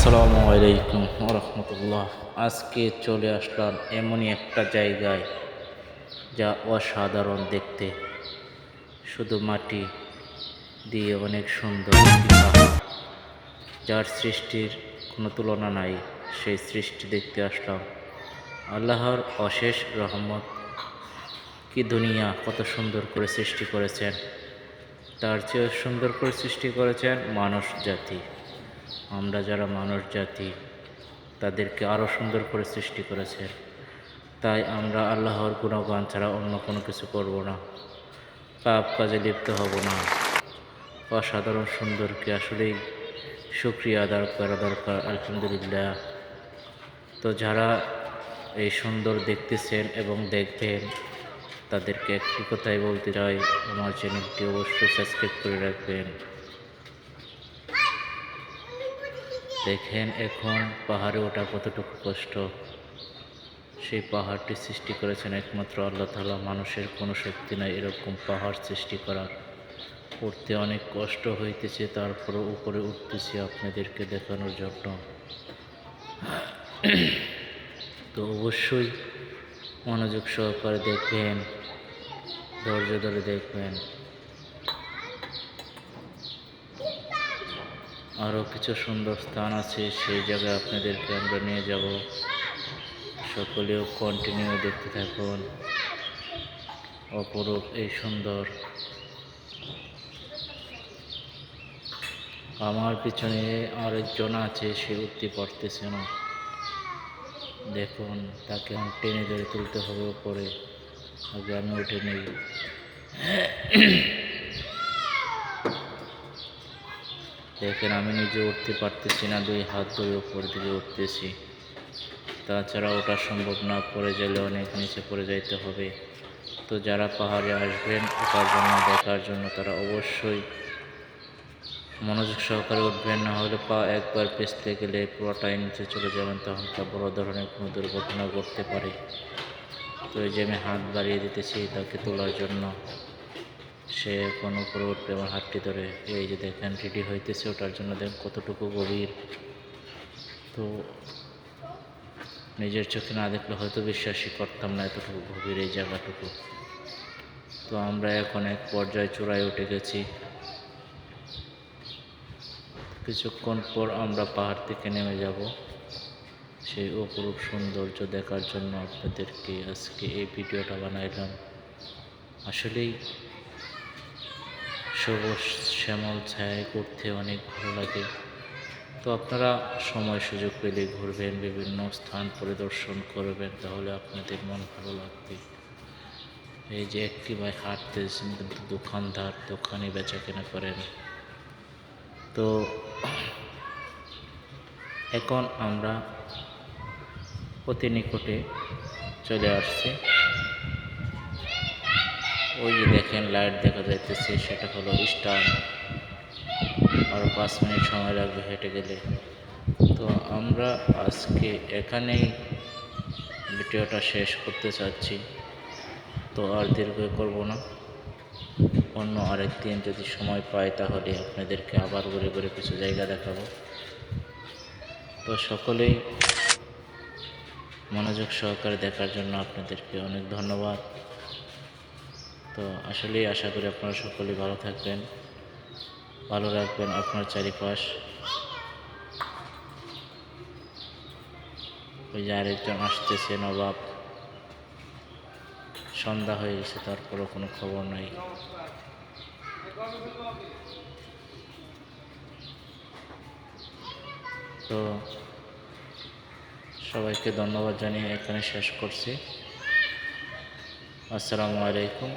আসসালামু আলাইকুম রহমতুল্লাহ। আজকে চলে আসলাম এমনই একটা জায়গায় যা অসাধারণ দেখতে। শুধু মাটি দিয়ে অনেক সুন্দর একটি পাহাড়, যার সৃষ্টির কোনো তুলনা নাই। সেই সৃষ্টি দেখতে আসলাম। আল্লাহর অশেষ রহমত। কি দুনিয়া, কত সুন্দর করে সৃষ্টি করেছেন। তার চেয়েও সুন্দর করে সৃষ্টি করেছেন মানুষ জাতি। আমরা যারা মানুষ জাতি, তাদেরকে আরও সুন্দর করে সৃষ্টি করেছেন। তাই আমরা আল্লাহর গুণগান ছাড়া অন্য কোনো কিছু করব না, পাপ কাজে লিপ্ত হব না। অসাধারণ সুন্দরকে আসলেই শুকরিয়া আদায় করা দরকার। আলহামদুলিল্লাহ। তো যারা এই সুন্দর দেখতেছেন এবং দেখবেন, তাদেরকে একটি কথাই বলতে চাই, আমার চ্যানেলটি অবশ্যই সাবস্ক্রাইব করে রাখবেন। দেখেন এখন পাহাড়ে ওঠা কতটুকু কষ্ট। সেই পাহাড়টি সৃষ্টি করেছেন একমাত্র আল্লাহ তাআলা। মানুষের কোনো শক্তি নাই এরকম পাহাড় সৃষ্টি করার। উঠতে অনেক কষ্ট হইতেছে, তারপরে উপরে উঠতেছি আপনাদেরকে দেখানোর জন্য। তো অবশ্যই মনোযোগ সহকারে দেখবেন, ধৈর্য ধরে দেখবেন। আরও কিছু সুন্দর স্থান আছে, সেই জায়গায় আপনাদেরকে আমরা নিয়ে যাব। সকলেও কন্টিনিউ দেখতে থাকুন। অপরূপ এই সুন্দর। আমার পিছনে আরেকজন আছে, সে উঠতে পারতেছে না। দেখুন, তাকে এখন টেনে ধরে তুলতে হবে উপরে। আগে আমি উঠে নেই। দেখেন, আমি নিজে উঠতে পারতেছি না, দুই হাত ধরে উপর দিকে উঠতেছি। তাছাড়া ওঠা সম্ভব না, পড়ে গেলে অনেক নিচে পড়ে যাইতে হবে। তো যারা পাহাড়ে আসবেন ওঠার জন্য, দেখার জন্য, তারা অবশ্যই মনোযোগ সহকারে উঠবেন। না হলে পা একবার পিছলে গেলে পুরোটাই নিচে চলে যাবেন, তখন তা বড় ধরনের কোনো দুর্ঘটনা ঘটতে পারে। তো এই যে আমি হাত বাড়িয়ে দিতেছি তাকে তোলার জন্য, সে এখন উপরে উঠবে আমার হাতটি ধরে। এই যে দেখেন রেডি হইতেছে ওঠার জন্য। দেখেন কতটুকু গভীর। তো নিজের চোখে না দেখলে হয়তো বিশ্বাসই করতাম না এতটুকু গভীর এই জায়গাটুকু। তো আমরা এখন এক পর্যায়ে চূড়ায় উঠে গেছি। কিছুক্ষণ পর আমরা পাহাড় থেকে নেমে যাব। সেই অপরূপ সৌন্দর্য দেখার জন্য আপনাদেরকে আজকে এই ভিডিওটা বানাইলাম। আসলেই সবুজ শ্যামল ছায়ায় করতে অনেক ভালো লাগে। তো আপনারা সময় সুযোগ পেলে ঘুরবেন, বিভিন্ন স্থান পরিদর্শন করবেন, তাহলে আপনাদের মন ভালো লাগবে। এই যে একটি ভাই হাঁটতেছেন, কিন্তু দোকানদার দোকানে বেচা কেনা করেন। তো এখন আমরা অতি নিকটে চলে আসছি। ওই যে দেখেন লাইট দেখা যাইতেছে, সেটা হলো স্টার। আরও 5 মিনিট সময় লাগবে হেঁটে গেলে। তো আমরা আজকে এখানেই ভিডিওটা শেষ করতে চাচ্ছি। তো আর দীর্ঘ করব না। অন্য আরেক দিন যদি সময় পাই, তাহলে আপনাদেরকে আবার ঘুরে ঘুরে কিছু জায়গা দেখাবো। তো সকলেই মনোযোগ সহকারে দেখার জন্য আপনাদেরকে অনেক ধন্যবাদ। তো আসলেই আশা করি আপনারা সকলেই ভালো থাকবেন, ভালো রাখবেন আপনার চারিপাশ। ওই যে আরেকজন আসতেছে, নবাব। সন্ধ্যা হয়ে গেছে, তারপরও কোনো খবর নাই। তো সবাইকে ধন্যবাদ জানিয়ে এখানে শেষ করছি। আসসালামু আলাইকুম।